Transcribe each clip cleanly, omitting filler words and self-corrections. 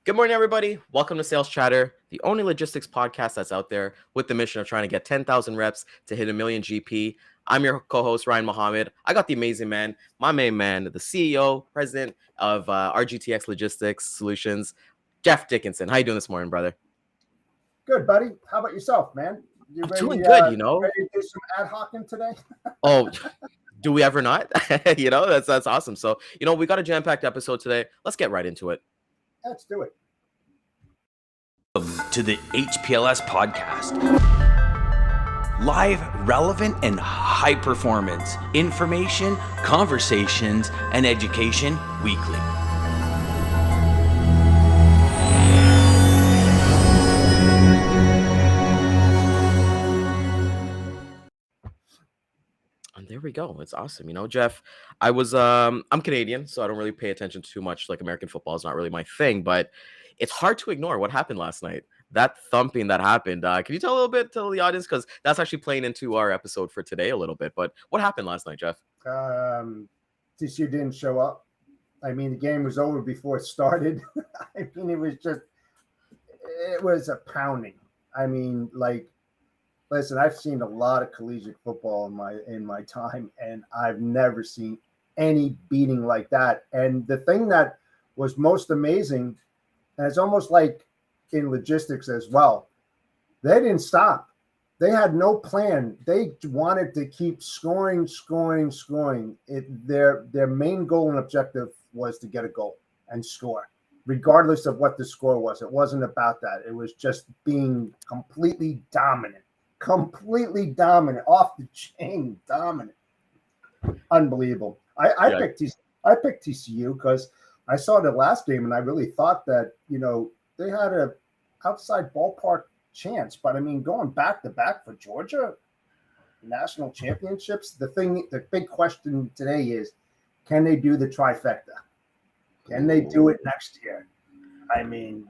Good morning, everybody. Welcome to Sales Chatter, the only logistics podcast that's out there with the mission of trying to get 10,000 reps to hit a million GP. I'm your co-host, Ryan Mohammed. I got the amazing man, my main man, the CEO, president of RGTX Logistics Solutions, Jeff Dickinson. How you doing this morning, brother? Good, buddy. How about yourself, man? You I'm ready, doing good, ready to do some ad hocing today? Oh, do we ever not? That's awesome. So, we got a jam-packed episode today. Let's get right into it. Let's do it. Welcome to the HPLS podcast. Live, relevant, and high performance information, conversations, and education weekly. And there we go. It's awesome. Jeff, I'm Canadian, so I don't really pay attention too much. Like American football is not really my thing, but it's hard to ignore what happened last night. That thumping that happened. Can you tell the audience, because that's actually playing into our episode for today a little bit. But what happened last night, Jeff? TCU didn't show up. I mean, the game was over before it started. I mean, it was a pounding. I mean, listen, I've seen a lot of collegiate football in my time, and I've never seen any beating like that. And the thing that was most amazing, and it's almost like in logistics as well, they didn't stop. They had no plan. They wanted to keep scoring. Their main goal and objective was to get a goal and score, regardless of what the score was. It wasn't about that. It was just being completely dominant, off the chain, dominant. Unbelievable. I picked TCU because I saw the last game and I really thought that, they had a outside ballpark chance. But I mean, going back to back for Georgia, national championships, the big question today is, can they do the trifecta? Can they do it next year? I mean,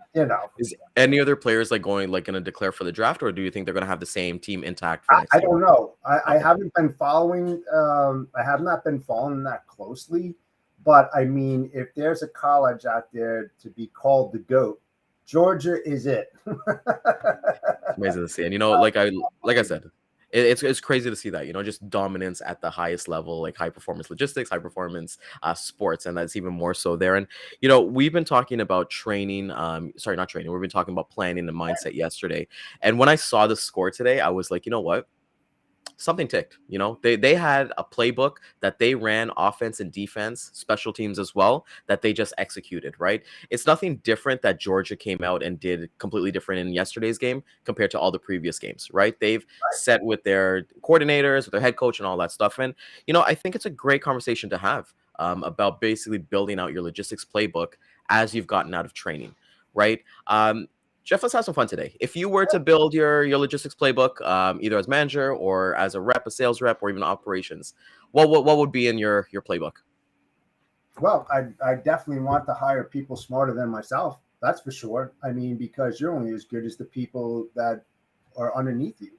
Is any other players going to declare for the draft, or do you think they're going to have the same team intact for next year? I don't know. I haven't been following. I have not been following that closely. But I mean, if there's a college out there to be called the GOAT, Georgia is it. It's amazing to see, and like I said, it's crazy to see that, just dominance at the highest level, like high performance logistics, high performance sports, and that's even more so there. And we've been talking about training, not training. We've been talking about planning and mindset yesterday, and when I saw the score today, I was like, you know what? Something ticked. They had a playbook that they ran, offense and defense, special teams as well, that they just executed, right? It's nothing different that Georgia came out and did completely different in yesterday's game compared to all the previous games, right? They've set with their coordinators, with their head coach and all that stuff. And, I think it's a great conversation to have about basically building out your logistics playbook as you've gotten out of training, right? Jeff, let's have some fun today. If you were to build your logistics playbook, either as manager or as a sales rep, or even operations, what would be in your playbook? Well, I definitely want to hire people smarter than myself. That's for sure. I mean, because you're only as good as the people that are underneath you,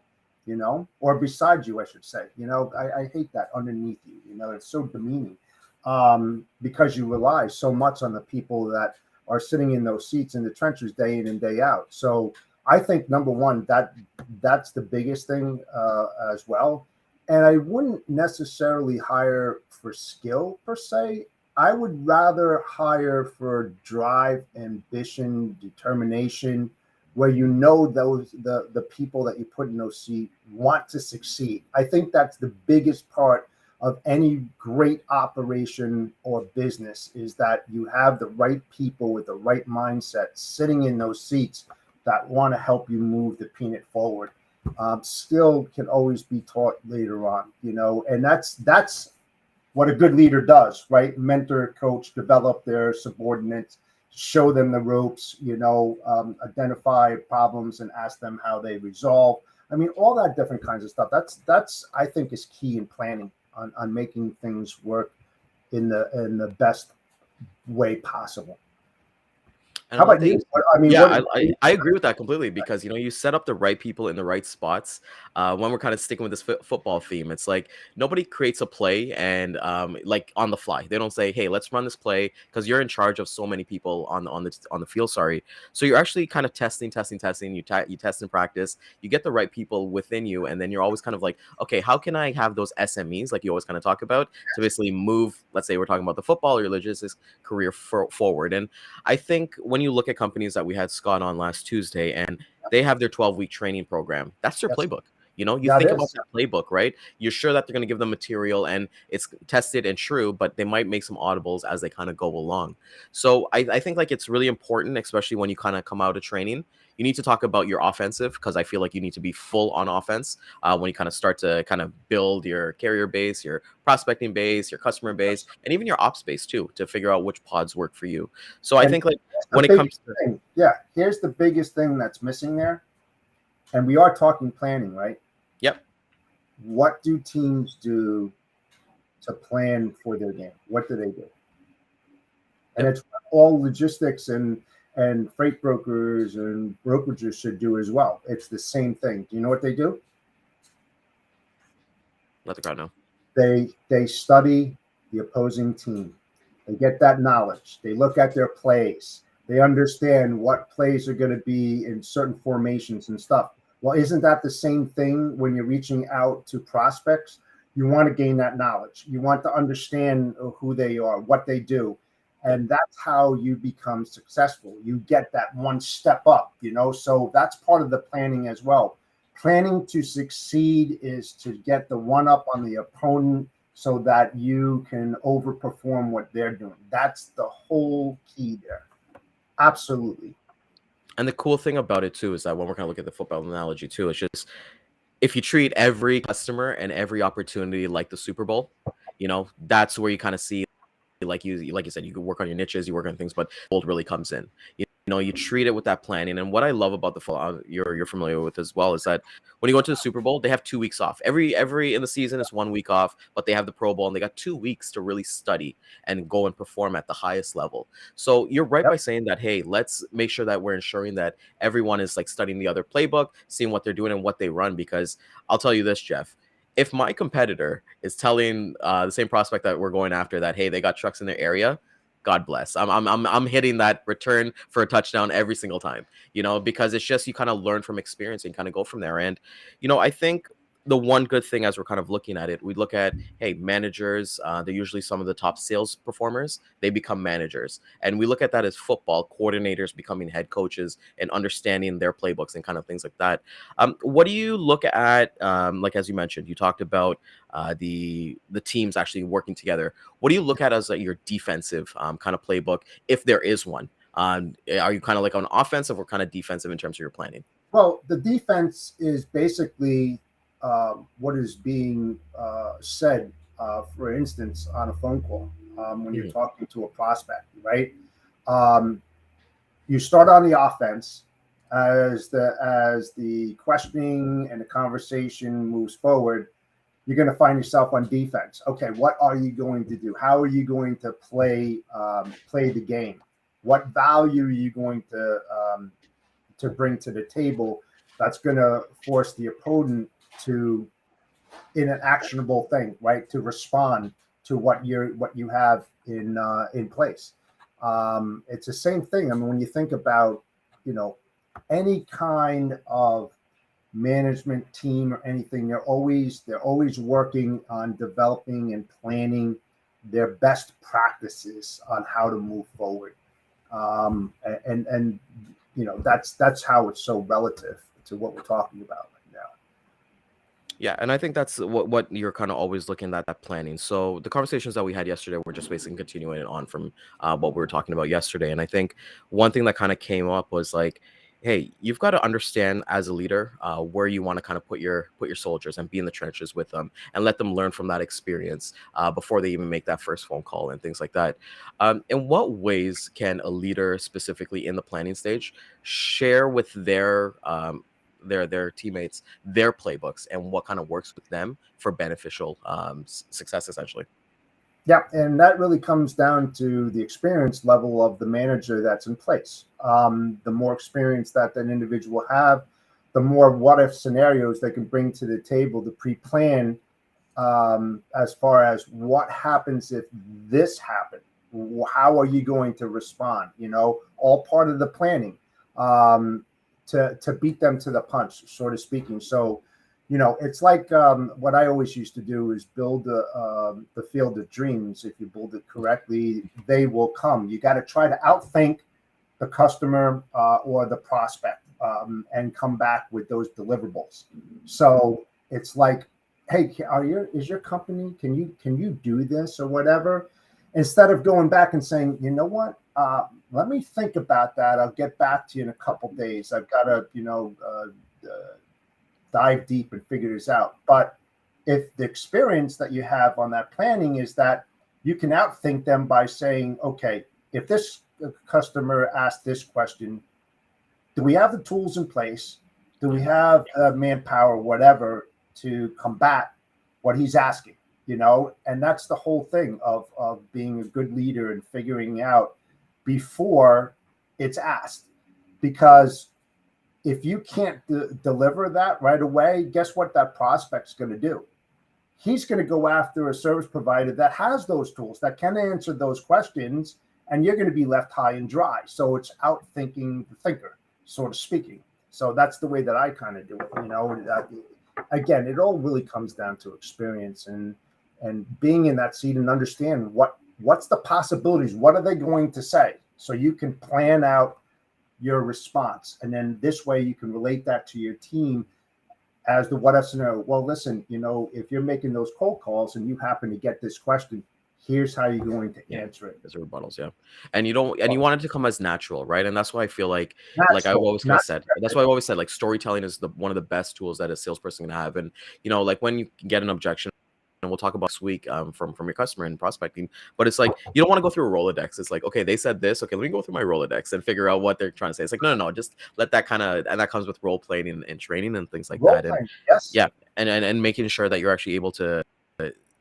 or beside you, I should say. I hate that, underneath you. It's so demeaning because you rely so much on the people that are sitting in those seats in the trenches day in and day out. So I think, number one, that's the biggest thing as well. And I wouldn't necessarily hire for skill per se. I would rather hire for drive, ambition, determination, where the people that you put in those seats want to succeed. I think that's the biggest part of any great operation or business, is that you have the right people with the right mindset sitting in those seats that want to help you move the peanut forward. Skill can always be taught later on, and that's what a good leader does, right? Mentor, coach, develop their subordinates, show them the ropes, identify problems and ask them how they resolve. I mean, all that different kinds of stuff. That's I think is key in planning on making things work in the best way possible. And I How like about that you? you I mean, yeah, what? I agree with that completely because you set up the right people in the right spots. When we're kind of sticking with this football theme, it's like nobody creates a play and like on the fly. They don't say, "Hey, let's run this play," because you're in charge of so many people on the field. Sorry, so you're actually kind of testing. You test and practice. You get the right people within you, and then you're always kind of like, okay, how can I have those SMEs like you always kind of talk about to basically move? Let's say we're talking about the football or your logistics career forward, and I think when you look at companies that we had Scott on last Tuesday and they have their 12-week training program, that's their Yes, playbook. You that think about is. that playbook, right? You're sure that they're going to give them material and it's tested and true, but they might make some audibles as they kind of go along. So I think like it's really important, especially when you kind of come out of training. You need to talk about your offensive because I feel like you need to be full on offense when you kind of start to kind of build your carrier base, your prospecting base, your customer base, and even your ops base too to figure out which pods work for you. So I And think like that's the when it biggest comes to thing. Yeah, here's the biggest thing that's missing there. And we are talking planning, right? yep, What do teams do to plan for their game? What do they do? And yep, it's what all logistics and freight brokers and brokerages should do as well. It's the same thing. Do you know what they do? let the crowd know. They study the opposing team. They get that knowledge. They look at their plays. They understand what plays are going to be in certain formations and stuff. Well, isn't that the same thing when you're reaching out to prospects? You want to gain that knowledge. You want to understand who they are, what they do. Yep. And that's how you become successful. You get that one step up, So that's part of the planning as well. Planning to succeed is to get the one up on the opponent so that you can overperform what they're doing. That's the whole key there. Absolutely. And the cool thing about it too is that when we're kind of looking at the football analogy too, it's just if you treat every customer and every opportunity like the Super Bowl, that's where you kind of see like you said, you can work on your niches, you work on things, but gold really comes in. You treat it with that planning. And what I love about the fall you're familiar with as well is that when you go to the Super Bowl, they have 2 weeks off. Every in the season is 1 week off, but they have the Pro Bowl and they got 2 weeks to really study and go and perform at the highest level. So you're right by Yep. saying that, hey, let's make sure that we're ensuring that everyone is like studying the other playbook, seeing what they're doing and what they run. Because I'll tell you this, Jeff, if my competitor is telling the same prospect that we're going after that, hey, they got trucks in their area, God bless. I'm hitting that return for a touchdown every single time, because it's just you kind of learn from experience and kind of go from there. And I think the one good thing as we're kind of looking at it, we look at, hey, managers, they're usually some of the top sales performers, they become managers. And we look at that as football coordinators becoming head coaches and understanding their playbooks and kind of things like that. What do you look at, like as you mentioned, you talked about the teams actually working together. What do you look at as your defensive kind of playbook, if there is one? Are you kind of like on offensive or kind of defensive in terms of your planning? Well, the defense is basically what is being said, for instance, on a phone call when you're Mhm. talking to a prospect, right? Um, you start on the offense as the questioning and the conversation moves forward. You're going to find yourself on defense. Okay, what are you going to do? How are you going to play the game? What value are you going to bring to the table that's going to force the opponent to, in an actionable thing, right, to respond to what you have in place. It's the same thing. I mean, when you think about you know any kind of management team or anything, they're always working on developing and planning their best practices on how to move forward. And that's how it's so relative to what we're talking about right now. Yeah, and I think that's what you're kind of always looking at that planning. So the conversations that we had yesterday were just basically continuing on from what we were talking about yesterday. And I think one thing that kind of came up was like, hey, you've got to understand as a leader where you want to kind of put your soldiers and be in the trenches with them and let them learn from that experience before they even make that first phone call and things like that. In what ways can a leader, specifically in the planning stage, share with their teammates their playbooks and what kind of works with them for beneficial success essentially? Yeah, and that really comes down to the experience level of the manager that's in place. The more experience that an individual have, the more what if scenarios they can bring to the table to pre-plan, as far as what happens if this happened. How are you going to respond? All part of the planning, to beat them to the punch, sort of speaking. So, it's like, what I always used to do is build the field of dreams. If you build it correctly, they will come. You got to try to outthink the customer, or the prospect, and come back with those deliverables. So it's like, hey, is your company, can you do this or whatever? Instead of going back and saying, you know what, let me think about that. I'll get back to you in a couple days. I've got to, dive deep and figure this out. But if the experience that you have on that planning is that you can outthink them by saying, okay, if this customer asked this question, do we have the tools in place? Do we have manpower, whatever, to combat what he's asking? And that's the whole thing of being a good leader and figuring out before it's asked. Because if you can't deliver that right away, guess what that prospect's going to do? He's going to go after a service provider that has those tools, that can answer those questions, and you're going to be left high and dry. So it's outthinking the thinker, sort of speaking. So that's the way that I kind of do it. Again, it all really comes down to experience and being in that seat and understand what's the possibilities. What are they going to say? So you can plan out your response. And then this way you can relate that to your team as the what if scenario. Well, listen, if you're making those cold calls and you happen to get this question, here's how you're going to answer it. As rebuttals, yeah. And you want it to come as natural, right? And that's why I feel like I've always kind of said, that's why I've always said, like, storytelling is one of the best tools that a salesperson can have. And like when you get an objection, and we'll talk about this week, from your customer and prospecting, but it's like you don't want to go through a Rolodex. It's like, okay, they said this, okay, let me go through my Rolodex and figure out what they're trying to say. It's like, no, just let that and that comes with role playing and training and things like that. And yes. Yeah, and making sure that you're actually able to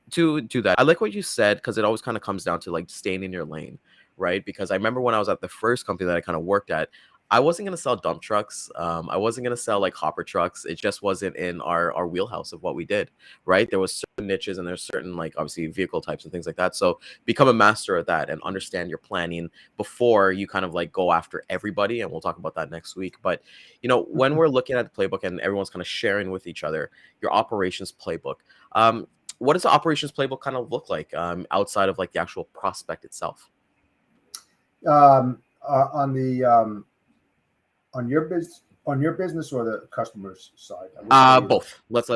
do that. I like what you said, because it always kind of comes down to like staying in your lane, right? Because I remember when I was at the first company that I kind of worked at, I wasn't going to sell dump trucks. I wasn't going to sell like hopper trucks. It just wasn't in our wheelhouse of what we did, right? There was certain niches and there's certain, like, obviously vehicle types and things like that. So become a master of that and understand your planning before you kind of like go after everybody. And we'll talk about that next week. But, when we're looking at the playbook and everyone's kind of sharing with each other, your operations playbook, what does the operations playbook kind of look like, outside of like the actual prospect itself? On your business or the customer's side? Both. Let's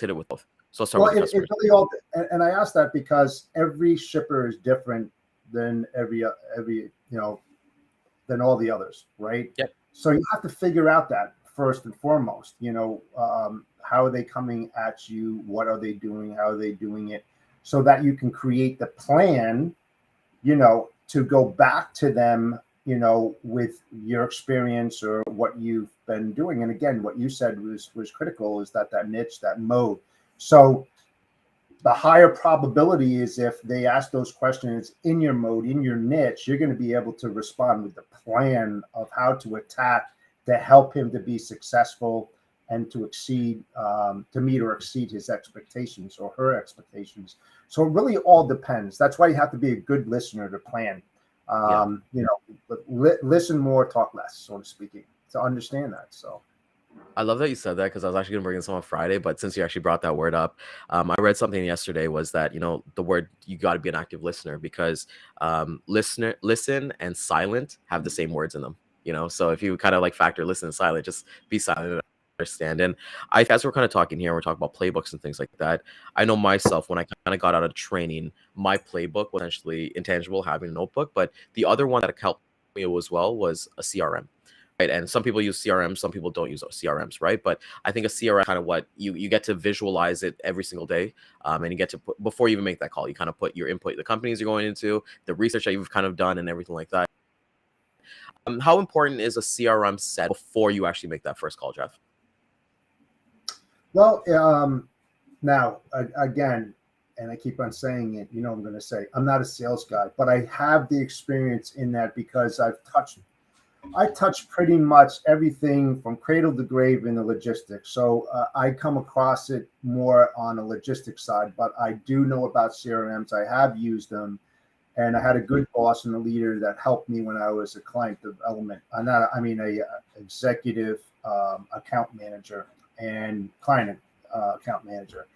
hit it with both. So let's start with the it really and I asked that because every shipper is different than every than all the others, right? Yep. So you have to figure out that first and foremost. How are they coming at you? What are they doing? How are they doing it? So that you can create the plan, to go back to them, with your experience or what you've been doing. And again, what you said was critical, is that niche, that mode. So the higher probability is if they ask those questions in your mode, in your niche, you're going to be able to respond with the plan of how to attack to help him to be successful and to meet or exceed his expectations or her expectations. So it really all depends. That's why you have to be a good listener to plan. Listen more, talk less, sort of speaking, to understand that. So I love that you said that, because I was actually going to bring this on Friday, but since you actually brought that word up, I read something yesterday was that, the word, you got to be an active listener, because listen and silent have the same words in them, so if you kind of like factor listen and silent, just be silent and understand. And as we're kind of talking here, we're talking about playbooks and things like that. I know myself, when I kind of got out of training, my playbook was essentially intangible, having a notebook, but the other one that helped me as well was a CRM. Right. And some people use CRMs, some people don't use CRMs, right? But I think a CRM kind of what you get to visualize it every single day. And you get to put, before you even make that call, you kind of put your input, the companies you're going into, the research that you've kind of done and everything like that. How important is a CRM set before you actually make that first call, Jeff? Well, now again, and I keep on saying it, you know, I'm going to say, I'm not a sales guy, but I have the experience in that because I touch pretty much everything from cradle to grave in the logistics. So I come across it more on a logistics side, but I do know about CRMs. I have used them, and I had a good boss and a leader that helped me when I was a client development. A executive account manager and client account manager.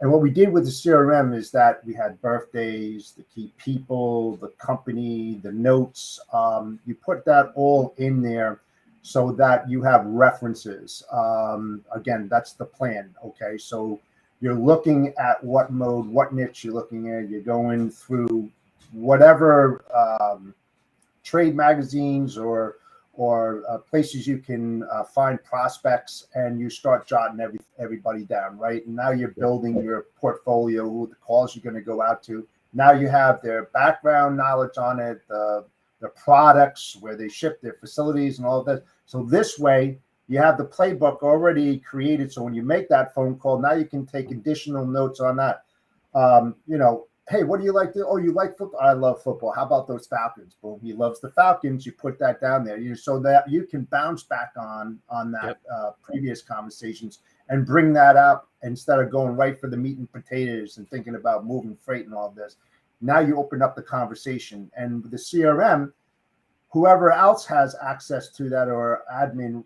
And what we did with the CRM is that we had birthdays, the key people, the company, the notes. You put that all in there so that you have references. Again, that's the plan. Okay. So you're looking at what mode, what niche you're looking at. You're going through whatever trade magazines or places you can find prospects, and you start jotting everybody down, right? And now you're building your portfolio, who the calls you're going to go out to. Now you have their background knowledge on it, the products, where they ship, their facilities, and all of that. So this way, you have the playbook already created. So when you make that phone call, now you can take additional notes on that. Hey, what do you like to? Oh, you like football? I love football. How about those Falcons? Boom, he loves the Falcons. You put that down there, so that you can bounce back on that previous conversations and bring that up instead of going right for the meat and potatoes and thinking about moving freight and all of this. Now you open up the conversation, and with the CRM, whoever else has access to that or admin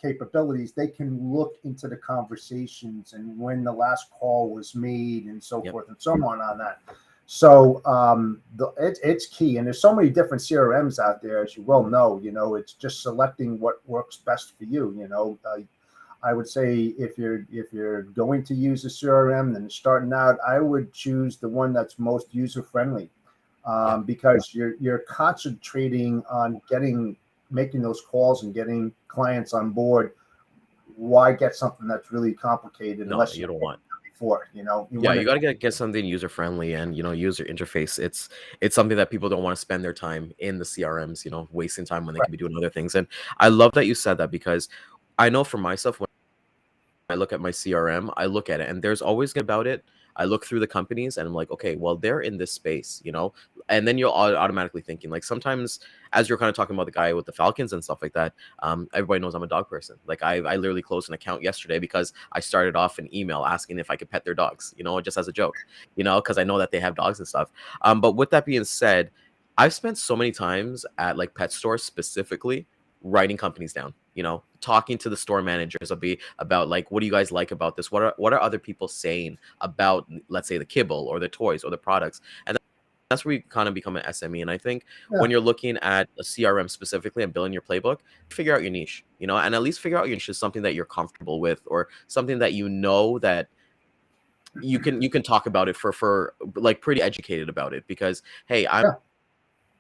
capabilities, they can look into the conversations and when the last call was made and so forth and so on that. So it's key. And there's so many different CRMs out there, as you well know. It's just selecting what works best for you. I would say if you're going to use a CRM and starting out, I would choose the one that's most user friendly. Because you're concentrating on making those calls and getting clients on board. Why get something that's really complicated unless you don't want before, you got to get something user friendly and user interface. It's something that people don't want to spend their time in the CRMs, wasting time when they could be doing other things. And I love that you said that, because I know for myself, when I look at my CRM, I look at it and there's always about it. I look through the companies and I'm like, okay, well, they're in this space, and then you're automatically thinking, like, sometimes as you're kind of talking about the guy with the Falcons and stuff like that, everybody knows I'm a dog person. Like I literally closed an account yesterday because I started off an email asking if I could pet their dogs, just as a joke, because I know that they have dogs and stuff. But with that being said, I've spent so many times at like pet stores specifically writing companies down, talking to the store managers about like, what do you guys like about this? What are other people saying about, let's say, the kibble or the toys or the products? And that's where you kind of become an SME. And I think when you're looking at a CRM specifically and building your playbook, figure out your niche, and at least figure out your niche is something that you're comfortable with, or something that that you can talk about it for like pretty educated about it. Because hey, I'm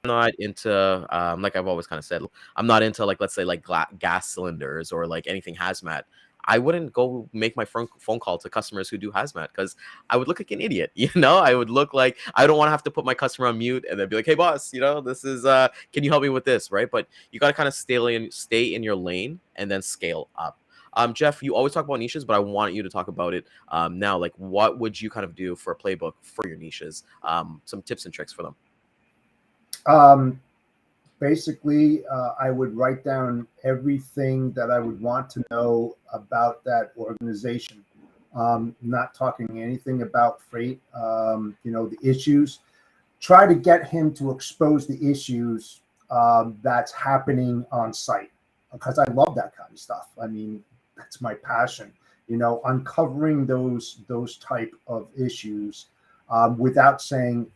not into like I've always kind of said, I'm not into, like, let's say, like gas cylinders or like anything hazmat. I wouldn't go make my phone call to customers who do hazmat, because I would look like an idiot. I would look like I don't want to have to put my customer on mute and then be like, hey boss, this is can you help me with this, right? But you got to kind of stay in your lane and then scale up. Jeff, you always talk about niches, but I want you to talk about it now. Like, what would you kind of do for a playbook for your niches? Some tips and tricks for them. Basically, I would write down everything that I would want to know about that organization. Not talking anything about freight, the issues. Try to get him to expose the issues that's happening on site, because I love that kind of stuff. I mean, that's my passion, uncovering those type of issues without saying,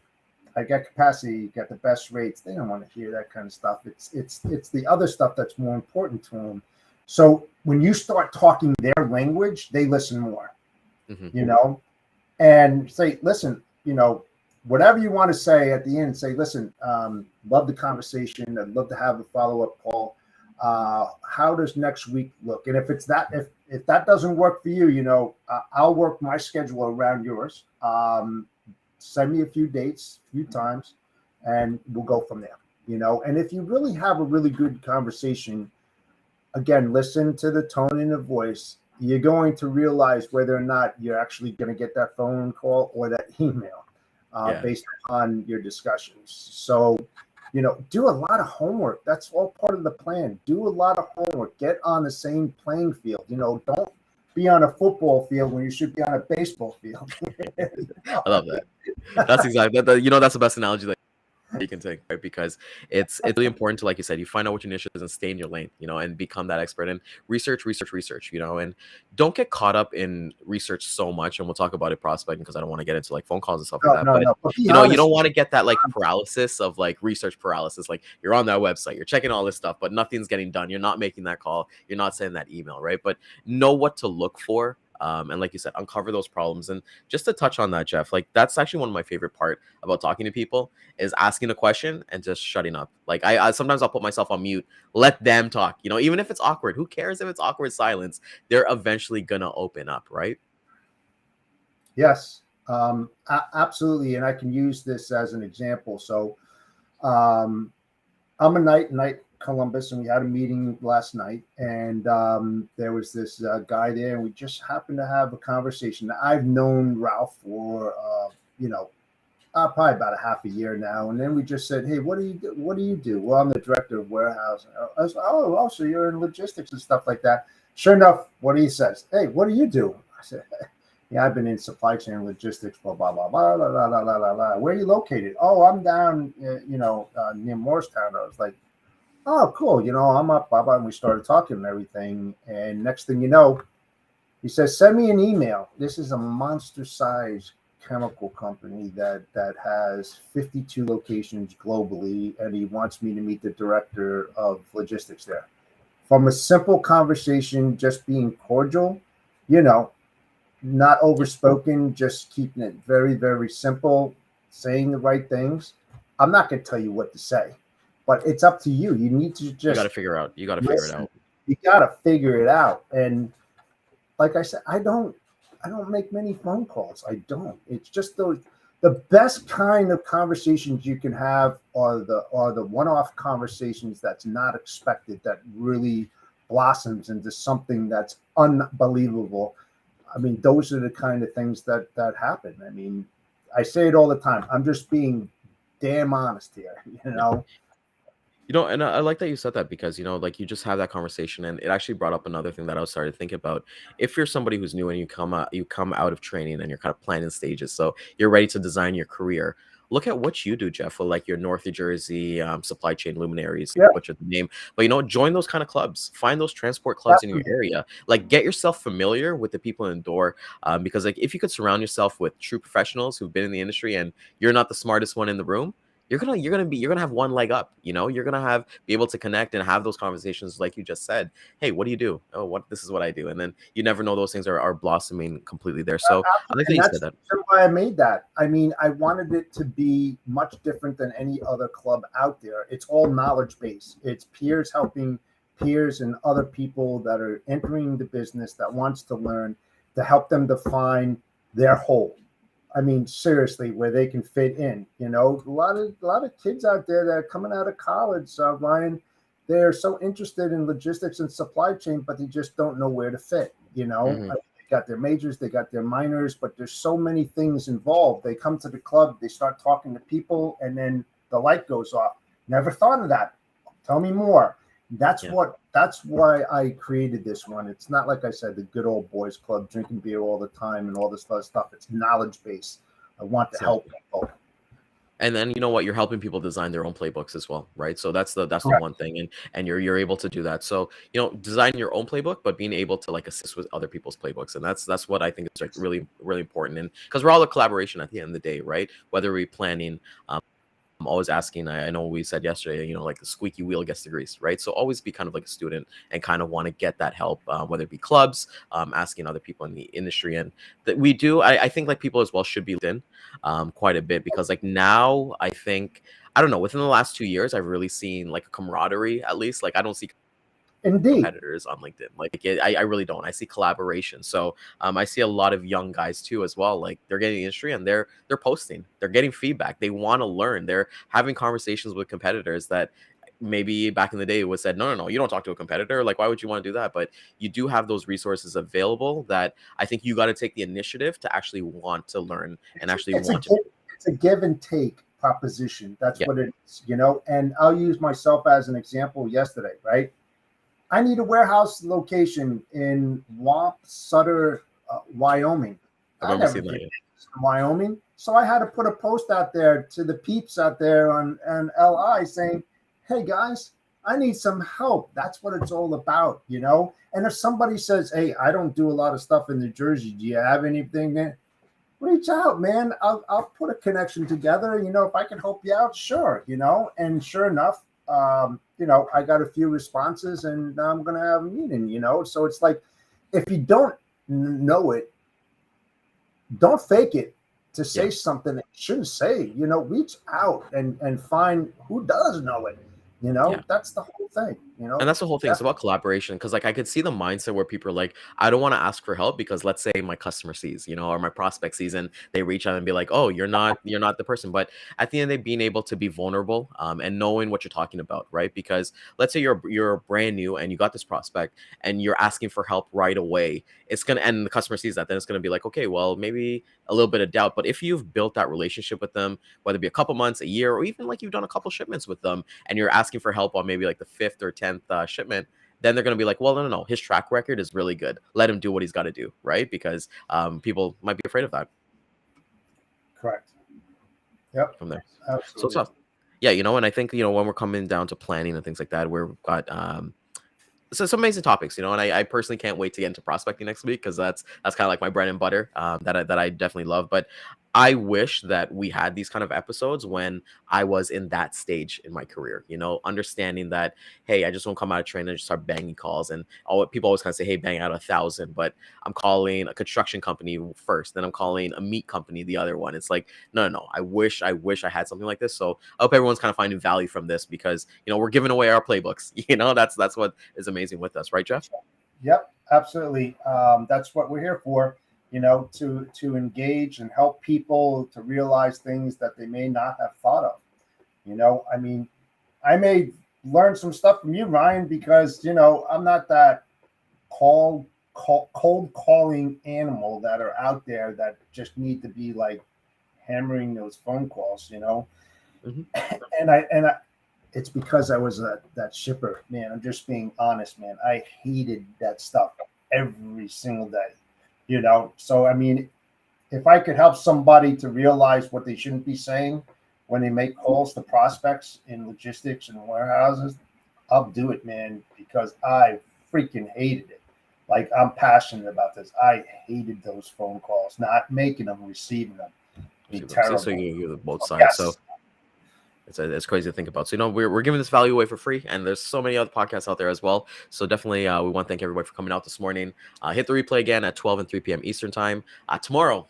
I got capacity, got the best rates. They don't want to hear that kind of stuff. It's the other stuff that's more important to them. So when you start talking their language, they listen more, and say, listen, whatever you want to say at the end, say, listen, love the conversation. I'd love to have a follow-up call. How does next week look? And if that doesn't work for you, I'll work my schedule around yours. Send me a few dates, a few times, and we'll go from there, And if you really have a really good conversation, again, listen to the tone and the voice. you're going to realize whether or not you're actually going to get that phone call or that email based on your discussions. So, do a lot of homework. That's all part of the plan. Do a lot of homework. Get on the same playing field. Don't be on a football field when you should be on a baseball field. I love that. That's exactly that. That's the best analogy that you can take, right? Because it's really important to, like you said, you find out what your niche is and stay in your lane, and become that expert and research, and don't get caught up in research so much. And we'll talk about it prospecting, because I don't want to get into like phone calls and stuff like that. But you don't want to get that like paralysis of like research paralysis. Like you're on that website, you're checking all this stuff, but nothing's getting done. You're not making that call. You're not sending that email, right? But know what to look for. And like you said, uncover those problems. And just to touch on that, Jeff, like that's actually one of my favorite part about talking to people is asking a question and just shutting up. Like I sometimes I'll put myself on mute, let them talk, even if it's awkward. Who cares if it's awkward silence? They're eventually gonna open up, right? Yes, absolutely. And I can use this as an example. So I'm a night Columbus, and we had a meeting last night, and there was this guy there, and we just happened to have a conversation. I've known Ralph for probably about a half a year now, and then we just said, "Hey, what do you do?" Well, I'm the director of warehouse. I was, "Oh, so you're in logistics and stuff like that." Sure enough, what he says, "Hey, what do you do?" I said, "Yeah, I've been in supply chain and logistics, blah blah blah blah blah blah blah blah blah. Where are you located?" "Oh, I'm down, near Morristown." I was like, "Oh, cool. I'm up, blah, blah." And we started talking and everything. And next thing you know, he says, "Send me an email." This is a monster size chemical company that has 52 locations globally. And he wants me to meet the director of logistics there. From a simple conversation, just being cordial, not overspoken, just keeping it very, very simple, saying the right things. I'm not going to tell you what to say. But it's up to you. You need to just. You got to figure it out. You got to figure it out. You got to figure it out. And like I said, I don't make many phone calls. I don't. It's just the best kind of conversations you can have are the one-off conversations that's not expected, that really blossoms into something that's unbelievable. I mean, those are the kind of things that happen. I mean, I say it all the time. I'm just being damn honest here, And I like that you said that, because, like you just have that conversation, and it actually brought up another thing that I was starting to think about. If you're somebody who's new and you come out of training and you're kind of planning stages, so you're ready to design your career. Look at what you do, Jeff, with like your North New Jersey supply chain luminaries, what's your name? But join those kind of clubs. Find those transport clubs in your area. Like get yourself familiar with the people in the door, because like if you could surround yourself with true professionals who've been in the industry, and you're not the smartest one in the room, you're gonna have one leg up. You're gonna be able to connect and have those conversations, like you just said. Hey, what do you do? Oh, this is what I do. And then you never know, those things are blossoming completely there. So I think you said that. That's why I made that. I mean, I wanted it to be much different than any other club out there. It's all knowledge based. It's peers helping peers and other people that are entering the business that wants to learn, to help them define their whole. I mean, seriously, where they can fit in. A lot of kids out there that are coming out of college, Ryan, they're so interested in logistics and supply chain, but they just don't know where to fit. They got their majors, they got their minors, but there's so many things involved. They come to the club, they start talking to people, and then the light goes off. Never thought of that. Tell me more. That's why I created this one. It's not, like I said, the good old boys club drinking beer all the time and all this other stuff. It's knowledge based. I want to help people. And then you're helping people design their own playbooks as well, right? So that's the one thing, and you're able to do that. So design your own playbook, but being able to like assist with other people's playbooks, and that's what I think is like really, really important. And because we're all a collaboration at the end of the day, right? Whether we're planning. I'm always asking, I know we said yesterday, like the squeaky wheel gets the grease, right? So always be kind of like a student and kind of want to get that help, whether it be clubs, asking other people in the industry. And that we do, I think like people as well should be in quite a bit, because like now I think, I don't know, within the last 2 years, I've really seen like a camaraderie, at least. Like I don't see competitors on LinkedIn. Like I really don't. I see collaboration. So I see a lot of young guys too as well. Like they're getting the industry and they're posting. They're getting feedback. They want to learn. They're having conversations with competitors that maybe back in the day it was said, no, you don't talk to a competitor. Like, why would you want to do that? But you do have those resources available that I think you got to take the initiative to actually want to learn and actually want to. It's a give and take proposition. That's Yeah. what it is, you know. And I'll use myself as an example. Yesterday, right? I need a warehouse location in Sutter, Wyoming. I remember seeing that. In Wyoming, so I had to put a post out there to the peeps out there on LI saying, "Hey guys, I need some help." That's what it's all about, you know. And if somebody says, "Hey, I don't do a lot of stuff in New Jersey. Do you have anything there?" Reach out, man. I'll put a connection together. You know, if I can help you out, sure. You know, and sure enough, you know, I got a few responses, and I'm gonna have a meeting. You know, so it's like, if you don't know it, don't fake it to say something that you shouldn't say. You know, reach out and find who does know it. You know, that's the whole thing, you know. And that's the whole thing. It's about collaboration. Because like I could see the mindset where people are like, I don't want to ask for help because let's say my customer sees, you know, or my prospect sees, and they reach out and be like, oh, you're not the person. But at the end of the day, being able to be vulnerable and knowing what you're talking about, right? Because let's say you're brand new and you got this prospect and you're asking for help right away. It's gonna, and the customer sees that, then it's gonna be like, okay, well, maybe a little bit of doubt. But if you've built that relationship with them, whether it be a couple months, a year, or even like you've done a couple shipments with them, and you're asking for help on maybe like the 5th or 10th shipment, then they're going to be like, well, no, his track record is really good. Let him do what he's got to do, right? Because people might be afraid of that. Correct. Yep. From there. Absolutely. So it's tough. Yeah, you know, and I think, you know, when we're coming down to planning and things like that, we've got so some amazing topics, you know, and I personally can't wait to get into prospecting next week because that's kind of like my bread and butter that I definitely love. But I wish that we had these kind of episodes when I was in that stage in my career, you know, understanding that, hey, I just won't come out of training and just start banging calls. And people always kind of say, hey, bang out 1,000, but I'm calling a construction company first, then I'm calling a meat company the other one. It's like, no. I wish I had something like this. So I hope everyone's kind of finding value from this because, you know, we're giving away our playbooks. You know, that's what is amazing with us, right, Jeff? Yep, absolutely. That's what we're here for. You know, to engage and help people to realize things that they may not have thought of. You know, I mean, I may learn some stuff from you, Ryan, because, you know, I'm not that cold calling animal that are out there that just need to be like hammering those phone calls, you know. Mm-hmm. And I it's because I was that shipper, man. I'm just being honest, man. I hated that stuff every single day. You know, so I mean, if I could help somebody to realize what they shouldn't be saying when they make calls to prospects in logistics and warehouses, I'll do it, man, because I freaking hated it. Like, I'm passionate about this. I hated those phone calls, not making them, receiving them. Be terrible. So you're both sides. Yes. So it's crazy to think about. So, you know, we're giving this value away for free, and there's so many other podcasts out there as well. So definitely, we want to thank everybody for coming out this morning. Hit the replay again at 12 and 3 p.m. Eastern time. Tomorrow,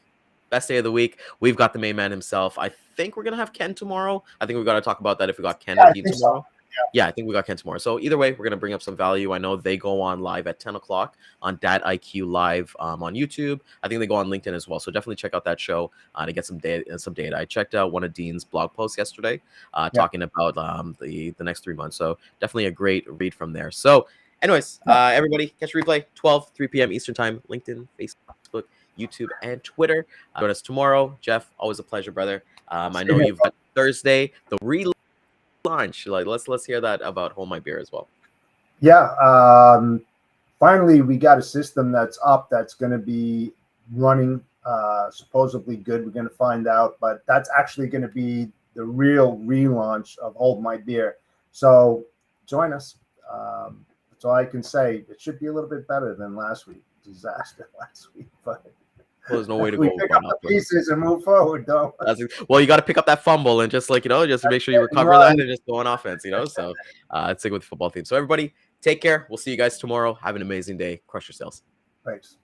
best day of the week. We've got the main man himself. I think we're gonna have Ken tomorrow. I think we've got to talk about that if we got Ken and Dean tomorrow. So. Yeah, I think we got Ken tomorrow. So either way, we're going to bring up some value. I know they go on live at 10 o'clock on Dat IQ Live on YouTube. I think they go on LinkedIn as well. So definitely check out that show to get some data. I checked out one of Dean's blog posts yesterday talking about the next 3 months. So definitely a great read from there. So anyways, everybody catch replay 3 p.m. Eastern time, LinkedIn, Facebook, YouTube, and Twitter. Join us tomorrow. Jeff, always a pleasure, brother. I know you've got Thursday, the launch. Like, let's hear that about Hold My Beer as well. Yeah, finally we got a system that's up that's going to be running supposedly good. We're going to find out, but that's actually going to be the real relaunch of Hold My Beer. So join us. That's all I can say. It should be a little bit better than last week. Disaster last week, but well, there's no way to we go. Pick up the pieces and move forward, though. Well, you got to pick up that fumble and just like, you know, just to make sure you recover that and just go on offense, you know. So stick with the football team. So everybody, take care. We'll see you guys tomorrow. Have an amazing day. Crush your sales. Thanks.